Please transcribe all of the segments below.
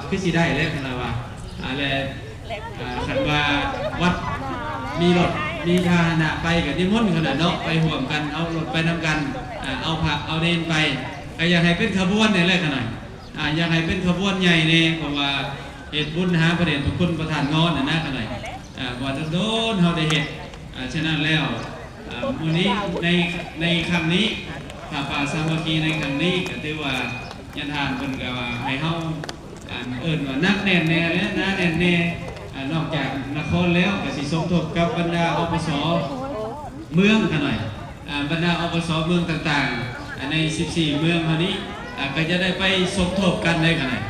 คือสิได้แล้วขนาดว่าอะไรขันว่าวัดมีรถมีพาหนะไปกับนิมนต์ขนาดเนาะไปห่วมกันเอารถไปนำกันเอาพระเอาเนนไปอยากให้เป็นขบวนเนี่ยแหละขนาดอยากให้เป็นขบวนใหญ่เนี่ยเพราะว่าเหตุบุญหาประเด็นพระคุณประทานงอนนะขนาดว่าโดนเขาได้เหตุฉะนั้นแล้ววันนี้ในคำนี้ป่าสามัคคีในคำนี้ก็ถือว่ายันทานเป็นกับให้เขาว่านักแน่นแน่เลยนะแน่นแน่นอกจากนครแล้วก็สิสมทบกับบรรดาอปสเมืองกันหน่อยบรรดาอปสเมืองต่างๆใน14เมืองคราวนี้ก็จะได้ไปสมทบกันได้กันหน่อย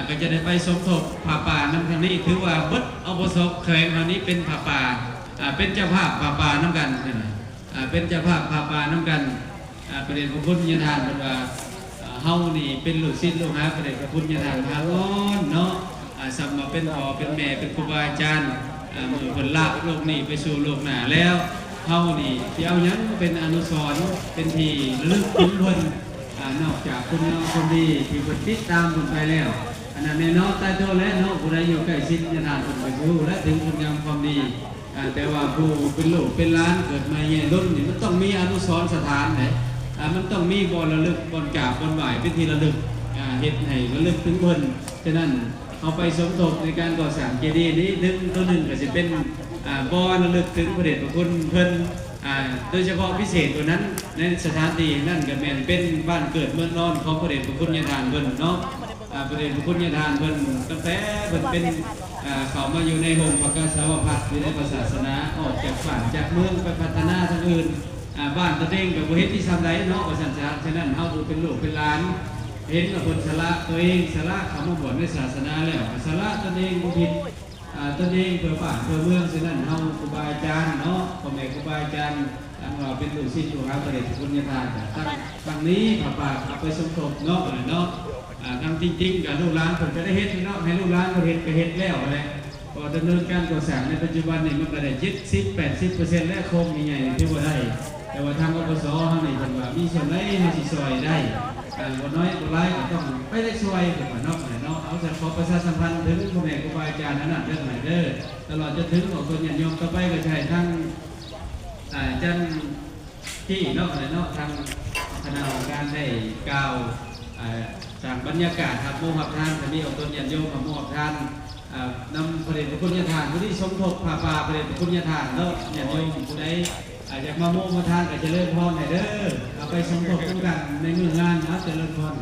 ก็จะได้ไปสมทบผ้าป่าน้ำคราวนี้ถือว่าบัดอปสแขวงคราวนี้เป็นผ้าป่าเป็นเจ้าภาพผ้าป่าน้ำกันกันหน่อยเป็นเจ้าภาพผ้าป่าน้ำกันประเด็นพระพุทธญาณเป็นว่าเฮานี่เป็นลูกศิษย์ลูกหาประเด็นพระพุทธญาณหาร้อนเนาะสัมมาเป็นพ่อเป็นแม่เป็นครูบาอาจารย์มือคนละโลกนี้ไปสู่โลกหน้าแล้วเฮานี่ที่เอายังเป็นอนุสรณ์เป็นที่ระลึกถึงคนนอกจากคนงามคนดีที่คนติดตามคนไปแล้วอันนั้นแม่เนาะใต้โตและเนาะผู้ใดอยู่ใกล้ชิดญาณคนไปรู้และถึงคุณงามความดีแต่ว่าผู้เป็นลูกเป็นหลานเกิดมาเนี่ยรุ่นนี่มันต้องมีอนุสรณ์สถานไหนมันต้องมีบ่อระลึกบ่อกราบบ่อไหว้เป็นที่ระลึกเฮ็ดให้ระลึกถึงคนฉะนั้นเอาไปสมทบในการก่อสร้างเจดีย์นี้ตัวหนึ่งก็จะเป็นบ่อระลึกถึงพระเดชพระคุณเพิ่นโดยเฉพาะพิเศษตัวนั้นในสถานที่นั่นก็แม่นเป็นบ้านเกิดเมืองนอนของพระเดชพระคุณญาณทานเพิ่นเนาะพระเดชพระคุณญาณทานเพิ่นตั้งแต่เพิ่นเป็นเขามาอยู่ในโฮมประกาศาวพัฒน์ในศาสนาออกจากฝ่ายจากเมืองไปพัฒนาทางอื่นบ้านตะเด้งกับบ่เฮ็ดที่ทำได้เนาะว่าซั่นฉะนั้นเฮาเป็นลูกเป็นหลานเห็นกับคนสละตัวเองสละเขามาบวชในศาสนาแล้วสละตนเองบุผิดตนเองเพื่อบ้านเพื่อเมืองฉะนั้นเฮาครูบาอาจารย์เนาะพ่อแม่ครูบาอาจารย์เราเป็นลูกศิษย์ลูกหาพระเดชพระคุณญาณทานตั้งนี้ป่าไปสมทบเนาะเนาะทำจริงๆกับลูกหลานผมจะได้เฮ็ดเนาะให้ลูกหลานเขาเฮ็ดก็เฮ็ดแล้วอะไรพอดำเนินการก่อสร้างในปัจจุบันนี่มันก็ได้70-80%แล้วโครงใหญ่ๆที่ว่าได้แต่ว่าทางอปสเฮานี่เพิ่นว่ามีส่วนไหนเฮาสิช่วยได้บ่น้อยบ่หลายก็ต้องไปได้ช่วยเพิ่นว่าเนาะเอาจะขอประชาสัมพันธ์ถึงพ่อแม่ครูบาอาจารย์นั้นเรื่องไหนเด้อตลอดจะถึงของคนญาติโยมต่อไปก็ใช้ทั้งจันที่เนาะทางคณะกรรมการได้กล่าวสร้างบรรยากาศครับโมหับทานจะมีองค์ตนญาติโยมกับโมหับทานนำประเด็นพระคุณญาณทานผู้ที่สมทบผ้าป่าประเด็นพระคุณญาณทานเนาะญาติโยมผู้ใดอยากมาโมมาทานก็จะเริ่มพรให้เด้อเอาไปสมทบกันในมืองานนะจะเริ่มพร